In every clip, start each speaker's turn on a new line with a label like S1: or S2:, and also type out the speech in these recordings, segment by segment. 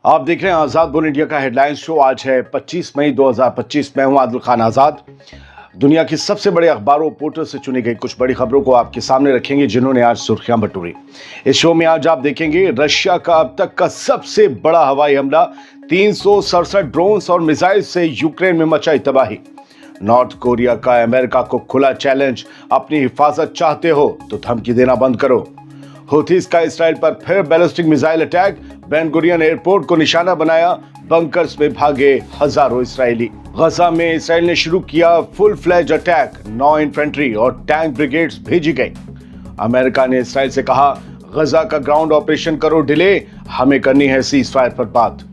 S1: आप देख रहे हैं आजाद बोल इंडिया का हेडलाइंस शो। आज है 25 मई 2025। मैं हूं आदिल खान आजाद। दुनिया की सबसे बड़े अखबारों पोर्टल से चुनी गई कुछ बड़ी खबरों को आपके सामने रखेंगे, जिन्होंने आज सुर्खियां बटोरी। इस शो में आज आप देखेंगे रशिया का अब तक का सबसे बड़ा हवाई हमला, 367 ड्रोन्स और मिसाइल से यूक्रेन में मचाई तबाही। नॉर्थ कोरिया का अमेरिका को खुला चैलेंज, अपनी हिफाजत चाहते हो तो धमकी देना बंद करो। हूथीज का इसराइल पर फिर ballistic missile attack, Ben Gurion airport को निशाना बनाया, बंकर्स में भागे हजारों इसराइली। गजा में इसराइल ने शुरू किया फुल फ्लैज अटैक, 9 इन्फेंट्री और टैंक ब्रिगेड्स भेजी गई। अमेरिका ने इसराइल से कहा, गजा का ग्राउंड ऑपरेशन करो डिले, हमें करनी है सीज फायर पर बात।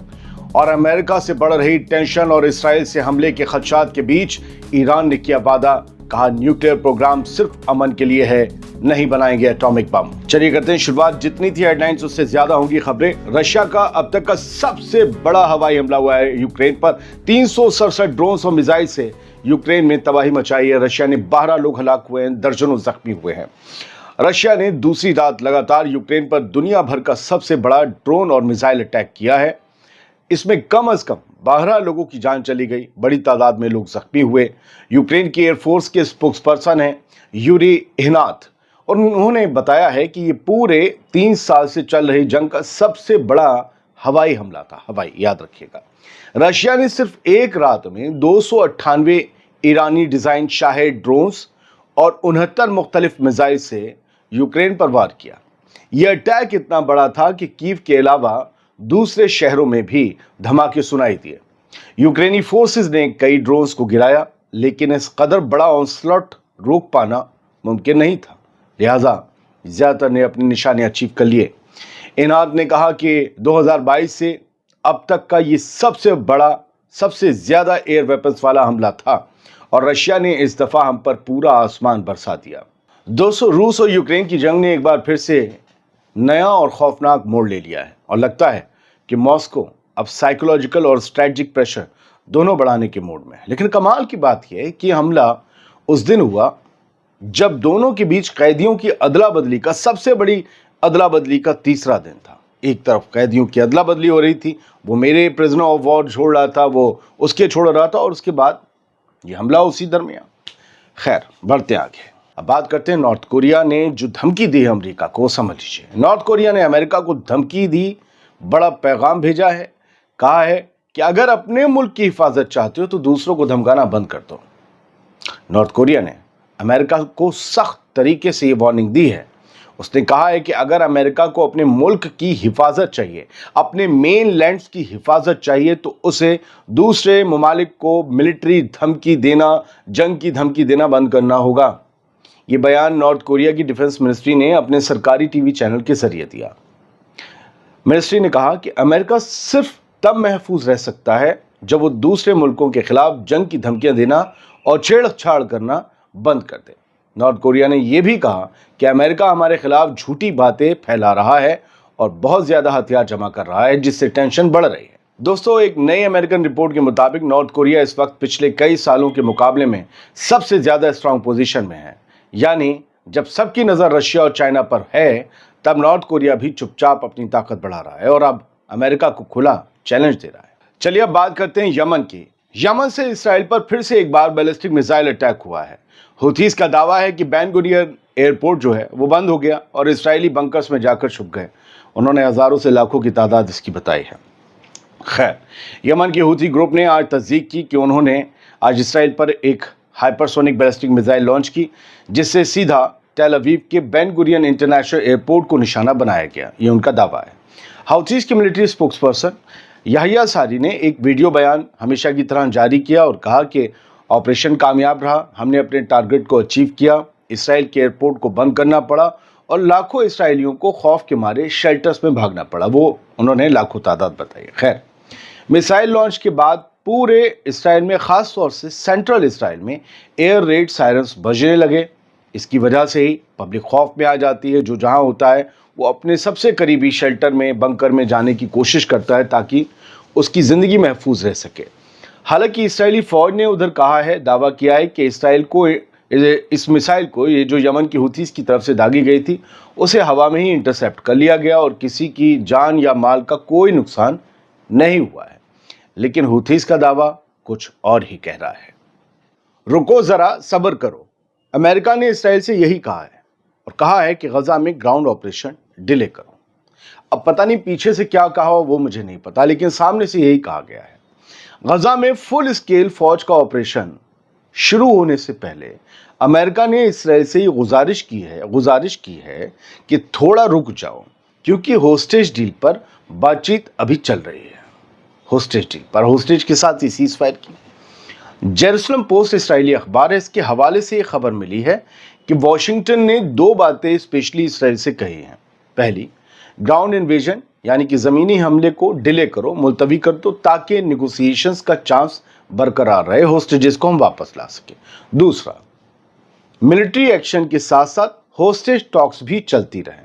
S1: और अमेरिका से बढ़ रही टेंशन और इसराइल से हमले के खदशात के बीच ईरान ने किया वादा, कहा न्यूक्लियर प्रोग्राम सिर्फ अमन के लिए है, नहीं बनाएंगे एटॉमिक बम। चलिए करते हैं शुरुआत। जितनी थी हेडलाइंस उससे ज्यादा होंगी खबरें। रशिया का अब तक का सबसे बड़ा हवाई हमला हुआ है यूक्रेन पर, 367 ड्रोन्स और मिसाइल से यूक्रेन में तबाही मचाई है। रशिया ने 12 लोग हलाक हुए हैं, दर्जनों जख्मी हुए हैं। रशिया ने दूसरी रात लगातार यूक्रेन पर दुनिया भर का सबसे बड़ा ड्रोन और मिसाइल अटैक किया है। इसमें कम से कम 12 लोगों की जान चली गई, बड़ी तादाद में लोग जख्मी हुए। यूक्रेन की एयरफोर्स के स्पोक्सपर्सन हैं यूरी इहनात, और उन्होंने बताया है कि ये पूरे 3 साल से चल रही जंग का सबसे बड़ा हवाई हमला था। हवाई, याद रखिएगा। रशिया ने सिर्फ एक रात में 298 ईरानी डिजाइन शाहेद ड्रोन्स और 69 मुख्तलिफ मिसाइल से यूक्रेन पर वार किया। यह अटैक इतना बड़ा था कि कीव के अलावा दूसरे शहरों में भी धमाके सुनाई दिए। यूक्रेनी फोर्सेस ने कई ड्रोन्स को गिराया, लेकिन इस कदर बड़ा ऑनस्लॉट रोक पाना मुमकिन नहीं था, लिहाजा ज्यादातर ने अपनी निशाने अचीव कर लिए। इनाद ने कहा कि 2022 से अब तक का ये सबसे बड़ा, सबसे ज्यादा एयर वेपन्स वाला हमला था, और रशिया ने इस दफा हम पर पूरा आसमान बरसा दिया। दोस्तों, रूस और यूक्रेन की जंग ने एक बार फिर से नया और खौफनाक मोड़ ले लिया है, और लगता है कि मॉस्को अब साइकोलॉजिकल और स्ट्रेटजिक प्रेशर दोनों बढ़ाने के मोड में है। लेकिन कमाल की बात यह है कि हमला उस दिन हुआ जब दोनों के बीच कैदियों की अदला बदली का, सबसे बड़ी अदला बदली का तीसरा दिन था। एक तरफ कैदियों की अदला बदली हो रही थी, वो मेरे प्रिजनर ऑफ वॉर छोड़ रहा था, वो उसके छोड़ रहा था, और उसके बाद ये हमला उसी दरमियान। खैर, बढ़ते आगे। अब बात करते हैं नॉर्थ कोरिया ने जो धमकी दी है अमेरिका को, समझ लीजिए। नॉर्थ कोरिया ने अमेरिका को धमकी दी, बड़ा पैगाम भेजा है। कहा है कि अगर अपने मुल्क की हिफाजत चाहते हो तो दूसरों को धमकाना बंद कर दो। नॉर्थ कोरिया ने अमेरिका को सख्त तरीके से ये वार्निंग दी है। उसने कहा है कि अगर अमेरिका को अपने मुल्क की हिफाजत चाहिए, अपने मेन लैंड्स की हिफाजत चाहिए, तो उसे दूसरे ममालिक को मिलिट्री धमकी देना, जंग की धमकी देना बंद करना होगा। ये बयान नॉर्थ कोरिया की डिफेंस मिनिस्ट्री ने अपने सरकारी टीवी चैनल के जरिए दिया। मिनिस्ट्री ने कहा कि अमेरिका सिर्फ तब महफूज रह सकता है जब वो दूसरे मुल्कों के खिलाफ जंग की धमकियां देना और छेड़छाड़ करना बंद कर दे। नॉर्थ कोरिया ने यह भी कहा कि अमेरिका हमारे खिलाफ झूठी बातें फैला रहा है और बहुत ज्यादा हथियार जमा कर रहा है, जिससे टेंशन बढ़ रही है। दोस्तों, एक नई अमेरिकन रिपोर्ट के मुताबिक नॉर्थ कोरिया इस वक्त पिछले कई सालों के मुकाबले में सबसे ज्यादा स्ट्रांग पोजीशन में है। यानी जब सबकी नजर रशिया और चाइना पर है, तब नॉर्थ कोरिया भी चुपचाप अपनी ताकत बढ़ा रहा है और अब अमेरिका को खुला चैलेंज दे रहा है। चलिए अब बात करते हैं यमन की। यमन से इसराइल पर फिर से एक बार बैलिस्टिक मिसाइल अटैक हुआ है। हूथीज का दावा है कि बेन गुरियन एयरपोर्ट जो है वो बंद हो गया और इसराइली बंकर्स में जाकर छुप गए। उन्होंने हजारों से लाखों की तादाद इसकी बताई है। खैर, यमन के हूथी ग्रुप ने आज तस्दीक की कि उन्होंने आज इसराइल पर एक हाइपरसोनिक बैलिस्टिक मिसाइल लॉन्च की, जिससे सीधा टेल अवीव के बेन गुरियन इंटरनेशनल एयरपोर्ट को निशाना बनाया गया। ये उनका दावा है। हूथीज के मिलिट्री स्पोक्सपर्सन याहिया सारी ने एक वीडियो बयान हमेशा की तरह जारी किया और कहा कि ऑपरेशन कामयाब रहा, हमने अपने टारगेट को अचीव किया, इसराइल के एयरपोर्ट को बंद करना पड़ा और लाखों इसराइलियों को खौफ के मारे शेल्टर्स में भागना पड़ा। वो उन्होंने लाखों तादाद बताई। खैर, मिसाइल लॉन्च के बाद पूरे इसराइल में, खास तौर से सेंट्रल इसराइल में एयर रेड सायरन्स बजने लगे। इसकी वजह से ही पब्लिक खौफ में आ जाती है। जो जहां होता है वो अपने सबसे करीबी शेल्टर में, बंकर में जाने की कोशिश करता है ताकि उसकी ज़िंदगी महफूज रह सके। हालांकि इसराइली फ़ौज ने उधर कहा है, दावा किया है कि इसराइल को इस मिसाइल को, ये जो यमन की हूथीज़ की तरफ से दागी गई थी, उसे हवा में ही इंटरसेप्ट कर लिया गया और किसी की जान या माल का कोई नुकसान नहीं हुआ है, लेकिन हुथीज का दावा कुछ और ही कह रहा है। रुको जरा, सब्र करो। अमेरिका ने इसराइल से यही कहा है और कहा है कि गजा में ग्राउंड ऑपरेशन डिले करो। अब पता नहीं पीछे से क्या कहा हो वो मुझे नहीं पता, लेकिन सामने से यही कहा गया है। गजा में फुल स्केल फौज का ऑपरेशन शुरू होने से पहले अमेरिका ने इसराइल से ये गुजारिश की है कि थोड़ा रुक जाओ, क्योंकि होस्टेज डील पर बातचीत अभी चल रही है। होस्टेज के साथ ही सीज फायर की। जेरूसलम पोस्ट इसराइली अखबार है, इसके हवाले से ये खबर मिली है कि वॉशिंगटन ने दो बातें स्पेशली इसराइल से कही हैं। पहली, ग्राउंड इन्वेजन यानी कि जमीनी हमले को डिले करो, मुलतवी कर दो, ताकि निगोसिएशंस का चांस बरकरार रहे, होस्टेजेस को हम वापस ला सके। दूसरा, मिलिट्री एक्शन के साथ साथ होस्टेज टॉक्स भी चलती रहे।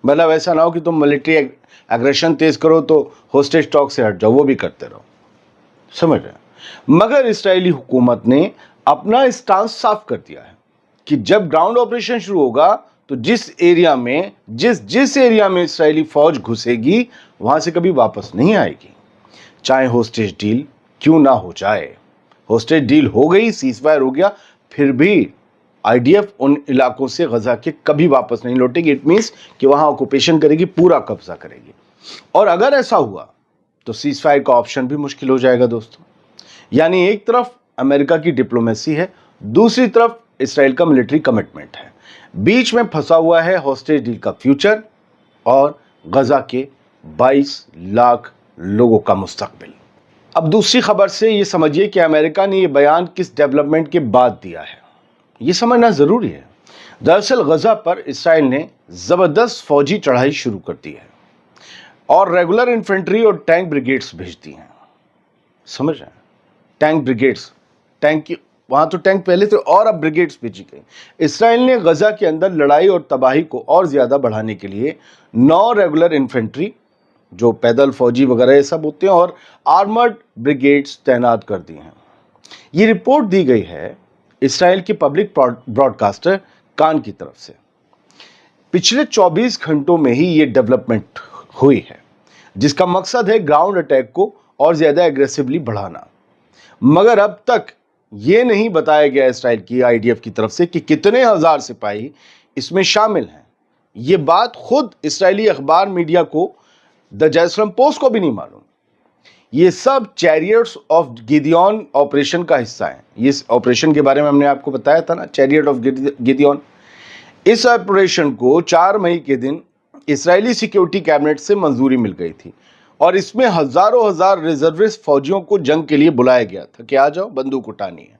S1: मतलब ऐसा ना हो कि तुम मिलिट्री एग्रेशन तेज करो तो होस्टेज टॉक से हट जाओ, वो भी करते रहो। समझ रहे हैं? मगर इस्राएली हुकूमत ने अपना स्टांस साफ कर दिया है कि जब ग्राउंड ऑपरेशन शुरू होगा तो जिस एरिया में इस्राएली फौज घुसेगी वहां से कभी वापस नहीं आएगी, चाहे होस्टेज डील क्यों ना हो जाए। होस्टेज डील हो गई, सीजफायर हो गया, फिर भी आईडीएफ उन इलाकों से गजा के कभी वापस नहीं लौटेगी। इट मीन्स कि वहां ऑक्यूपेशन करेगी, पूरा कब्जा करेगी। और अगर ऐसा हुआ तो सीजफायर का ऑप्शन भी मुश्किल हो जाएगा दोस्तों। यानी एक तरफ अमेरिका की डिप्लोमेसी है, दूसरी तरफ इसराइल का मिलिट्री कमिटमेंट है, बीच में फंसा हुआ है होस्टेज डील का फ्यूचर और गजा के 22 लाख लोगों का मुस्तकबिल। अब दूसरी खबर से ये समझिए कि अमेरिका ने ये बयान किस डेवलपमेंट के बाद दिया है, ये समझना जरूरी है। दरअसल गजा पर इसराइल ने जबरदस्त फौजी चढ़ाई शुरू कर दी है और रेगुलर इन्फेंट्री और टैंक ब्रिगेड्स भेज दी हैं। समझ रहे हैं? टैंक ब्रिगेड्स, टैंक की वहां तो टैंक पहले थे और अब ब्रिगेड्स भेजी गई। इसराइल ने गजा के अंदर लड़ाई और तबाही को और ज्यादा बढ़ाने के लिए 9 रेगुलर इन्फेंट्री, जो पैदल फौजी वगैरह ये सब होते हैं, और आर्मर्ड ब्रिगेड्स तैनात कर दी हैं। ये रिपोर्ट दी गई है इसराइल के पब्लिक ब्रॉडकास्टर कान की तरफ से। पिछले 24 घंटों में ही ये डेवलपमेंट हुई है, जिसका मकसद है ग्राउंड अटैक को और ज्यादा एग्रेसिवली बढ़ाना। मगर अब तक ये नहीं बताया गया इसराइल की आईडीएफ की तरफ से कि कितने हजार सिपाही इसमें शामिल हैं। ये बात खुद इसराइली अखबार मीडिया को, द जेरूसलम पोस्ट को भी नहीं मालूम। ये सब चैरियट्स ऑफ गिदियोन ऑपरेशन का हिस्सा है। ये ऑपरेशन के बारे में हमने आपको बताया था ना, चैरियट ऑफ गिदियोन। इस ऑपरेशन को 4 मई के दिन इसराइली सिक्योरिटी कैबिनेट से मंजूरी मिल गई थी और इसमें हजारों हजार रिजर्विस्ट फौजियों को जंग के लिए बुलाया गया था कि आ जाओ, बंदूक उठानी है।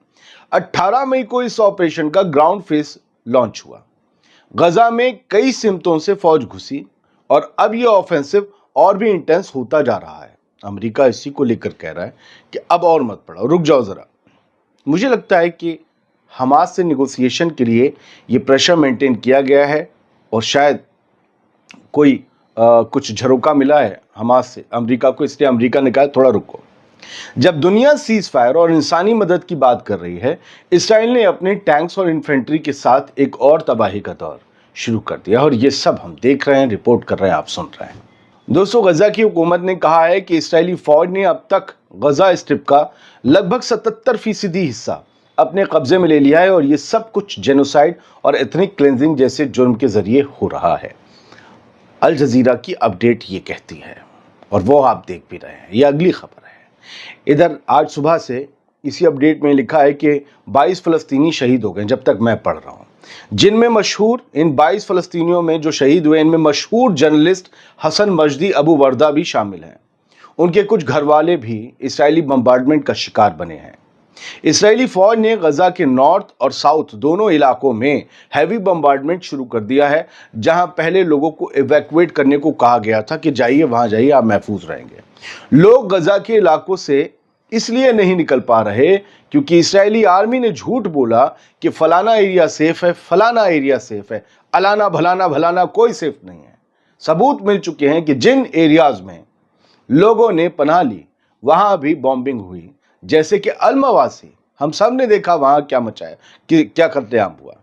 S1: 18 मई को इस ऑपरेशन का ग्राउंड फेस लॉन्च हुआ। गजा में कई सिमतों से फौज घुसी और अब यह ऑफेंसिव और भी इंटेंस होता जा रहा है। अमेरिका इसी को लेकर कह रहा है कि अब और मत पड़ो, रुक जाओ जरा। मुझे लगता है कि हमास से निगोसिएशन के लिए ये प्रेशर मेंटेन किया गया है और शायद कोई कुछ झरोका मिला है हमास से अमेरिका को, इसलिए अमेरिका ने कहा थोड़ा रुको। जब दुनिया सीज फायर और इंसानी मदद की बात कर रही है, इसराइल ने अपने टैंक्स और इन्फेंट्री के साथ एक और तबाही का दौर शुरू कर दिया और ये सब हम देख रहे हैं, रिपोर्ट कर रहे हैं, आप सुन रहे हैं। दोस्तों, गजा की हुकूमत ने कहा है कि इसराइली फौज ने अब तक गजा स्ट्रिप का लगभग 77% हिस्सा अपने कब्जे में ले लिया है और ये सब कुछ जेनोसाइड और एथनिक क्लेंजिंग जैसे जुर्म के जरिए हो रहा है। अल जजीरा की अपडेट ये कहती है और वो आप देख भी रहे हैं। ये अगली खबर है। इधर आज सुबह से इसी अपडेट में लिखा है कि 22 फलस्तीनी शहीद हो गए, जब तक मैं पढ़ रहा हूँ, जिनमें मशहूर, इन 22 फलस्तीनियों में जो शहीद हुए इनमें मशहूर जर्नलिस्ट हसन मजदी अबू वर्दा भी शामिल हैं। उनके कुछ घरवाले भी इसराइली बम्बार्डमेंट का शिकार बने हैं। इसराइली फौज ने गजा के नॉर्थ और साउथ दोनों इलाकों में हैवी बम्बार्डमेंट शुरू कर दिया है, जहां पहले लोगों को इवैक्यूएट करने को कहा गया था कि जाइए, वहां जाइए, आप महफूज रहेंगे। लोग गजा के इलाकों से इसलिए नहीं निकल पा रहे क्योंकि इस्राएली आर्मी ने झूठ बोला कि फलाना एरिया सेफ है, फलाना एरिया सेफ है, अलाना भलाना भलाना कोई सेफ नहीं है। सबूत मिल चुके हैं कि जिन एरियाज में लोगों ने पनाह ली वहां भी बॉम्बिंग हुई, जैसे कि अल-मवासी, हम सब ने देखा वहां क्या मचाया, कि क्या कत्लेआम हुआ।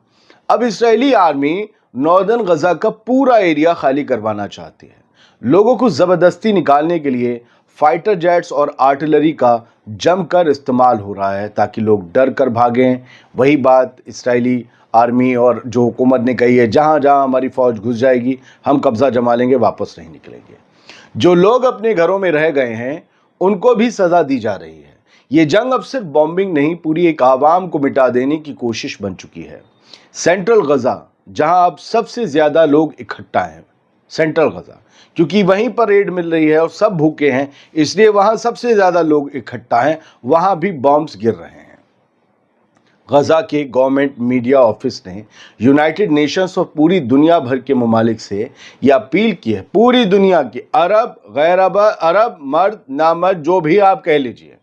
S1: अब इस्राएली आर्मी नॉर्दर्न गजा का पूरा एरिया खाली करवाना चाहती है। लोगों को जबरदस्ती निकालने के लिए फाइटर जेट्स और आर्टिलरी का जमकर इस्तेमाल हो रहा है ताकि लोग डर कर भागें। वही बात इसराइली आर्मी और जो हुकूमत ने कही है, जहाँ जहाँ हमारी फ़ौज घुस जाएगी हम कब्ज़ा जमा लेंगे, वापस नहीं निकलेंगे। जो लोग अपने घरों में रह गए हैं उनको भी सज़ा दी जा रही है। ये जंग अब सिर्फ बॉम्बिंग नहीं, पूरी एक आवाम को मिटा देने की कोशिश बन चुकी है। सेंट्रल गज़ा, जहां अब सबसे ज़्यादा लोग इकट्ठा हैं, सेंट्रल गज़ा, क्योंकि वहीं पर एड मिल रही है और सब भूखे हैं, इसलिए वहां सबसे ज़्यादा लोग इकट्ठा हैं, वहां भी बॉम्ब्स गिर रहे हैं। गज़ा के गवर्नमेंट मीडिया ऑफिस ने यूनाइटेड नेशंस और पूरी दुनिया भर के ममालिक से यह अपील की है, पूरी दुनिया के अरब, गैर अरब, मर्द, नामर्द, जो भी आप कह लीजिए,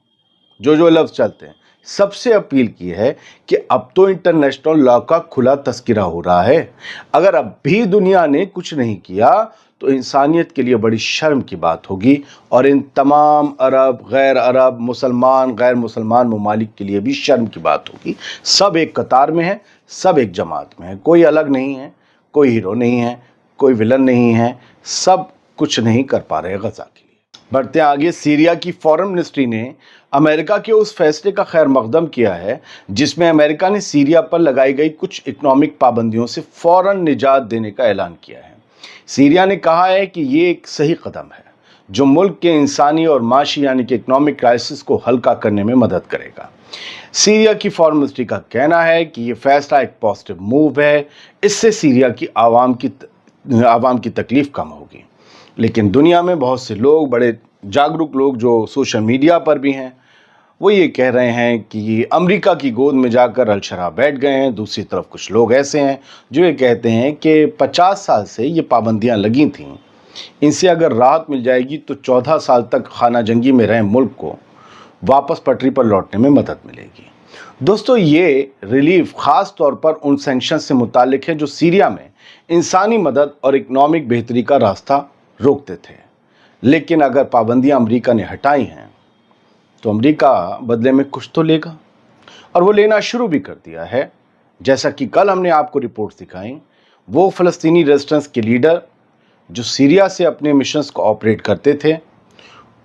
S1: जो लफ्ज़ चलते हैं, सबसे अपील की है कि अब तो इंटरनेशनल लॉ का खुला तस्करा हो रहा है। अगर अब भी दुनिया ने कुछ नहीं किया तो इंसानियत के लिए बड़ी शर्म की बात होगी, और इन तमाम अरब, गैर अरब, मुसलमान, गैर मुसलमान ममालिक के लिए भी शर्म की बात होगी। सब एक कतार में है, सब एक जमात में है, कोई अलग नहीं है, कोई हीरो नहीं है, कोई विलन नहीं है, सब कुछ नहीं कर पा रहे गज़ा के लिए। बढ़ते आगे, सीरिया की फॉरेन मिनिस्ट्री ने अमेरिका के उस फैसले का खैर मकदम किया है जिसमें अमेरिका ने सीरिया पर लगाई गई कुछ इकोनॉमिक पाबंदियों से फौरन निजात देने का ऐलान किया है। सीरिया ने कहा है कि ये एक सही कदम है जो मुल्क के इंसानी और माशी यानी कि इकोनॉमिक क्राइसिस को हल्का करने में मदद करेगा। सीरिया की फॉरेन मिनिस्ट्री का कहना है कि ये फैसला एक पॉजिटिव मूव है, इससे सीरिया की आवाम की तकलीफ कम होगी। लेकिन दुनिया में बहुत से लोग, बड़े जागरूक लोग जो सोशल मीडिया पर भी हैं, वो ये कह रहे हैं कि ये अमेरिका की गोद में जाकर अलशरा बैठ गए हैं। दूसरी तरफ कुछ लोग ऐसे हैं जो ये कहते हैं कि 50 साल से ये पाबंदियां लगी थीं, इनसे अगर राहत मिल जाएगी तो 14 साल तक खाना जंगी में रहे मुल्क को वापस पटरी पर लौटने में मदद मिलेगी। दोस्तों, ये रिलीफ ख़ास तौर पर उन सैंक्शन से मुतालिक है जो सीरिया में इंसानी मदद और इकनॉमिक बेहतरी का रास्ता रोकते थे। लेकिन अगर पाबंदियां अमेरिका ने हटाई हैं तो अमेरिका बदले में कुछ तो लेगा, और वो लेना शुरू भी कर दिया है। जैसा कि कल हमने आपको रिपोर्ट्स दिखाई, वो फ़लस्तीनी रेजिस्टेंस के लीडर जो सीरिया से अपने मिशंस को ऑपरेट करते थे,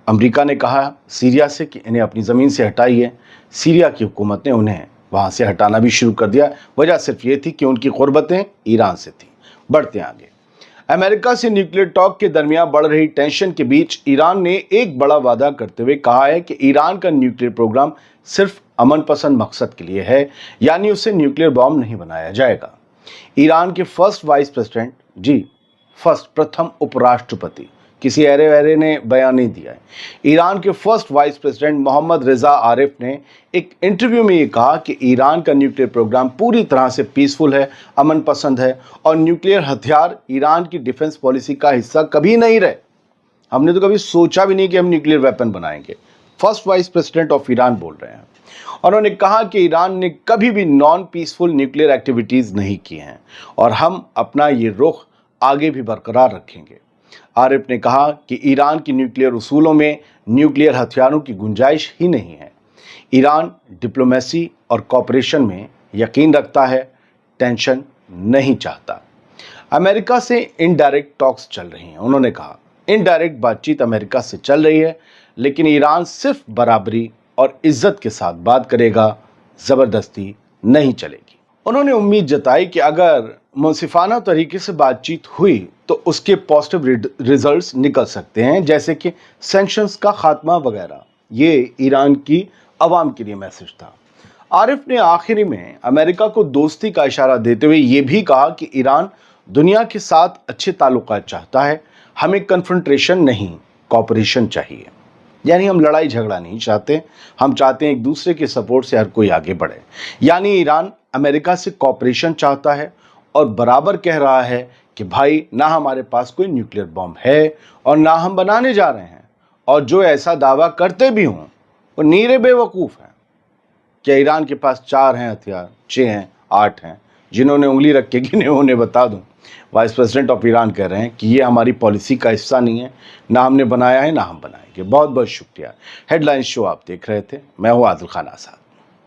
S1: अमेरिका ने कहा सीरिया से कि इन्हें अपनी ज़मीन से हटाइए। सीरिया की हुकूमत ने उन्हें वहाँ से हटाना भी शुरू कर दिया। वजह सिर्फ ये थी कि उनकी क़ुर्बतें ईरान से थी। बढ़ते आगे, अमेरिका से न्यूक्लियर टॉक के दरमियान बढ़ रही टेंशन के बीच ईरान ने एक बड़ा वादा करते हुए कहा है कि ईरान का न्यूक्लियर प्रोग्राम सिर्फ अमन पसंद मकसद के लिए है, यानी उससे न्यूक्लियर बॉम्ब नहीं बनाया जाएगा। ईरान के फर्स्ट वाइस प्रेसिडेंट, प्रथम उपराष्ट्रपति, किसी ऐरे वैरे ने बयान नहीं दिया है, ईरान के फर्स्ट वाइस प्रेसिडेंट मोहम्मद रिजा आरिफ ने एक इंटरव्यू में ये कहा कि ईरान का न्यूक्लियर प्रोग्राम पूरी तरह से पीसफुल है, अमन पसंद है, और न्यूक्लियर हथियार ईरान की डिफेंस पॉलिसी का हिस्सा कभी नहीं रहे। हमने तो कभी सोचा भी नहीं कि हम न्यूक्लियर वेपन बनाएंगे। First vice president of Iran बोल रहे हैं। और उन्होंने कहा कि ईरान ने कभी भी नॉन पीसफुल न्यूक्लियर एक्टिविटीज़ नहीं की हैं और हम अपना ये रुख आगे भी बरकरार रखेंगे। आरिफ ने कहा कि ईरान की न्यूक्लियर उसूलों में न्यूक्लियर हथियारों की गुंजाइश ही नहीं है। ईरान डिप्लोमेसी और कॉपरेशन में यकीन रखता है, टेंशन नहीं चाहता। अमेरिका से इनडायरेक्ट टॉक्स चल रही हैं। उन्होंने कहा इनडायरेक्ट बातचीत अमेरिका से चल रही है, लेकिन ईरान सिर्फ बराबरी और इज्जत के साथ बात करेगा, ज़बरदस्ती नहीं चलेगी। उन्होंने उम्मीद जताई कि अगर मुंसिफाना तरीके से बातचीत हुई तो उसके पॉजिटिव रिजल्ट्स निकल सकते हैं, जैसे कि सैंक्शंस का खात्मा वगैरह। ये ईरान की आवाम के लिए मैसेज था। आरिफ ने आखिरी में अमेरिका को दोस्ती का इशारा देते हुए ये भी कहा कि ईरान दुनिया के साथ अच्छे ताल्लुकात चाहता है, हमें कन्फ्रंटेशन नहीं, कॉपरेशन चाहिए। यानी हम लड़ाई झगड़ा नहीं चाहते, हम चाहते हैं एक दूसरे के सपोर्ट से हर कोई आगे बढ़े। यानी ईरान अमेरिका से कॉपरेशन चाहता है और बराबर कह रहा है कि भाई ना हमारे पास कोई न्यूक्लियर बॉम्ब है और ना हम बनाने जा रहे हैं, और जो ऐसा दावा करते भी हों वो नीरे बेवकूफ़ हैं। क्या ईरान के पास 4 हैं हथियार, 6 हैं, 8 हैं? जिन्होंने उंगली रख के गिने उन्हें बता दूं। वाइस प्रेसिडेंट ऑफ ईरान कह रहे हैं कि ये हमारी पॉलिसी का हिस्सा नहीं है, ना हमने बनाया है ना हम बनाएंगे। बहुत बहुत शुक्रिया। हेडलाइंस शो आप देख रहे थे, मैं हूँ आदिल खान आज़ाद।